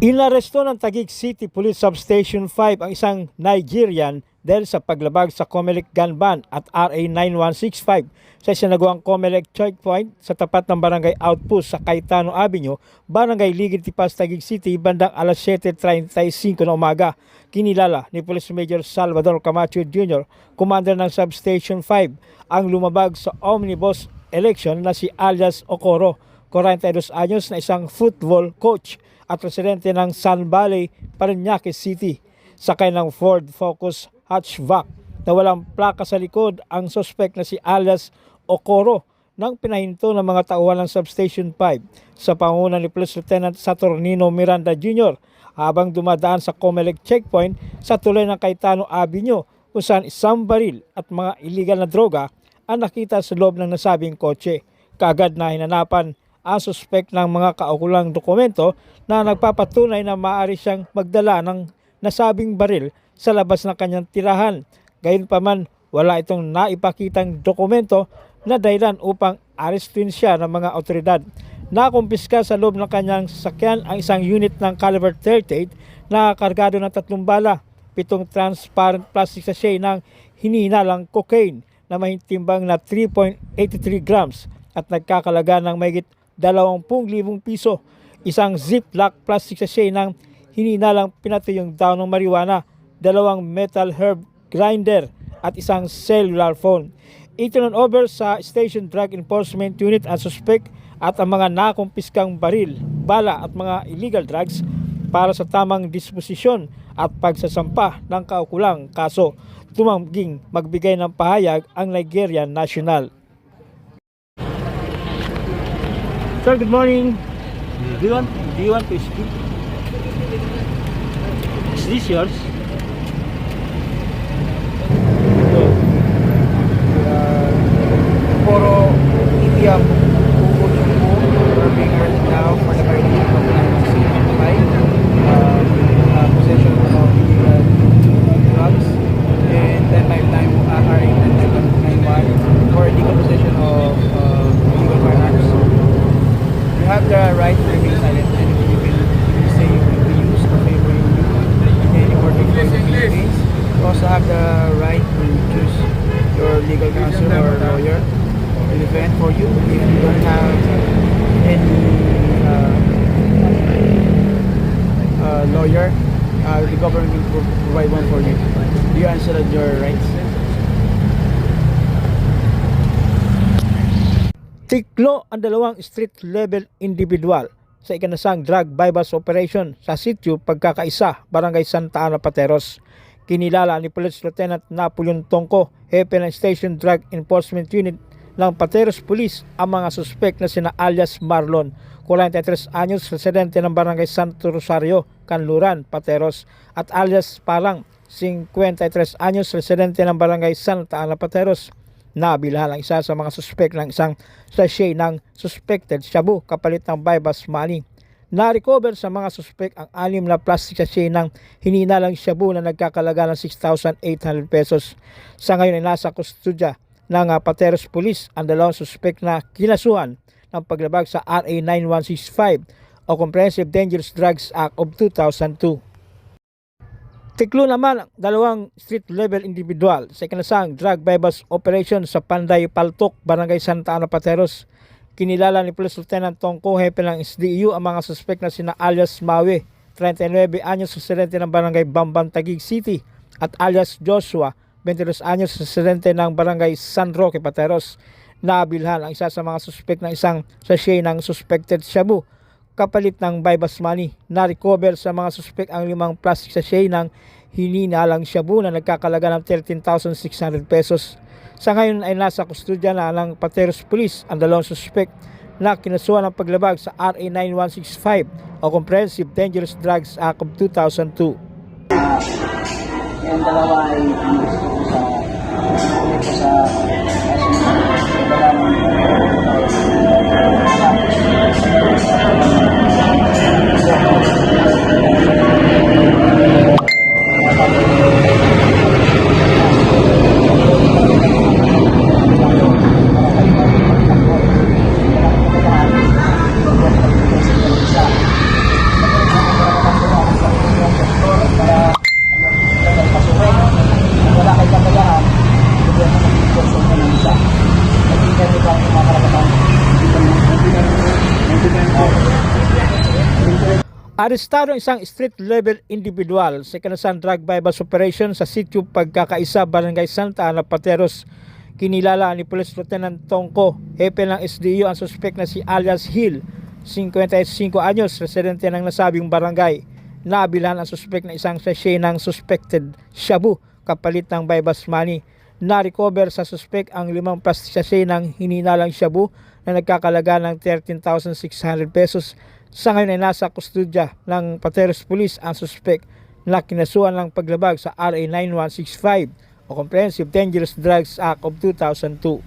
Inaresto ng Taguig City Police Substation 5 ang isang Nigerian dahil sa paglabag sa COMELEC gun ban at RA 9165 sa isinagawang COMELEC checkpoint sa tapat ng Barangay Outpost sa Cayetano Avenue, Barangay Ligid Tipas, Taguig City, bandang alas 7:35 ng umaga. Kinilala ni Police Major Salvador Camacho Jr., commander ng Substation 5, ang lumabag sa omnibus election na si alias Okoro, 42 anyos na isang football coach at residente ng Sun Valley, Parañaque City. Sakay ng Ford Focus hatchback na walang plaka sa likod ang suspect na si alias Okoro nang pinahinto ng mga tauhan ng Substation 5 sa pangunguna ni Police Lieutenant Saturnino Miranda Jr. habang dumadaan sa COMELEC checkpoint sa tulay ng Cayetano Avenue, kung saan isang baril at mga illegal na droga ang nakita sa loob ng nasabing kotse. Kaagad na hinanapan ang suspect ng mga kaukulang dokumento na nagpapatunay na maaari siyang magdala ng nasabing baril sa labas ng kanyang tirahan. Gayunpaman, wala itong naipakitang dokumento na dahilan upang arestuin siya ng mga otoridad. Nakumpiska sa loob ng kanyang sasakyan ang isang unit ng caliber 38 na kargado ng 3 bala, 7 transparent plastic sachet ng hinihinalang cocaine na mahitimbang na 3.83 grams at nagkakalaga ng mahigit 20,000 piso, isang ziplock plastic sachet ng hinihinalang pinatuyong daon ng marijuana, 2 metal herb grinder at isang cellular phone. Itinon over sa Station Drug Enforcement Unit ang suspect at ang mga nakumpiskang baril, bala at mga illegal drugs para sa tamang disposisyon at pagsasampa ng kaukulang kaso. Tumangging magbigay ng pahayag ang Nigerian National. Sir, good morning. Do you want to speak? Is this yours? Okoro Itiam Kukuchukwu, we're being arrested now for the violation of 9165, possession of illegal drugs, and 1099 RA 1091 for illegal possession of illegal firearms. You have the right to remain silent, and if you will say you will use or favor you in any ordinary means. You also have the right to choose your legal counsel or lawyer to defend for you. If you don't have any lawyer, the government will provide one for you. Do you understand your rights? Tiklo ang 2 street-level individual sa ikanasang drug bypass operation sa sitio Pagkakaisa, Barangay Santa Ana, Pateros. Kinilala ni Police Lieutenant Napoleon Tongko, hepe ng Station Drug Enforcement Unit ng Pateros Police, ang mga suspect na sina alias Marlon, 43 anyos, residente ng Barangay Santo Rosario, Kanluran, Pateros, at alias Parang, 53 anyos, residente ng Barangay Santa Ana, Pateros. Nabilhan ang isa sa mga suspect ng isang sachet ng suspected shabu kapalit ng bypass money. Na-recover sa mga suspect ang 6 na plastic sachet ng hinihinalang shabu na nagkakalaga ng 6,800 pesos. Sa ngayon ay nasa kustudya ng Pateros Police ang 2 suspect na kinasuhan ng paglabag sa RA 9165 o Comprehensive Dangerous Drugs Act of 2002. Tiklo naman ang 2 street-level individual sa ikanasang drug bypass operation sa Panday Paltok, Barangay Santa Ana, Pateros. Kinilala ni Police Lieutenant Tongko, hepe ng SDU, ang mga suspect na sina alias Mawe, 39 anyos, residente ng Barangay Bamban, Taguig City, at alias Joshua, 22 anyos, residente ng Barangay San Roque, Pateros. Nabilhan ang isa sa mga suspect ng isang sachet ng suspected shabu kapalit ng bypass money. Na-recover sa mga suspect ang 5 plastic sachet ng hinihinalang shabu na nagkakalaga ng 13,600 pesos. Sa ngayon ay nasa kustudya na ng Pateros Police ang 2 suspect na kinasuhan ng paglabag sa RA 9165 o Comprehensive Dangerous Drugs Act of 2002. Yung dalawa ay Arestado ang isang street-level individual sa kanasan drug bypass operation sa sitio Pagkakaisa, Barangay Santa Ana, Pateros. Kinilala ni Police Lieutenant Tongko, hepe ng SDU, ang suspek na si alias Hill, 55 anyos, residente ng nasabing barangay. Nabilhan ang suspek na isang sachet ng suspected shabu kapalit ng bypass money. Na-recover sa suspek ang 5 plastic sachet ng hininalang shabu na nagkakalaga ng 13,600 pesos. Sa ngayon ay nasa kustodya ng Pateros Police ang suspek na kinasuhan ng paglabag sa RA 9165 o Comprehensive Dangerous Drugs Act of 2002.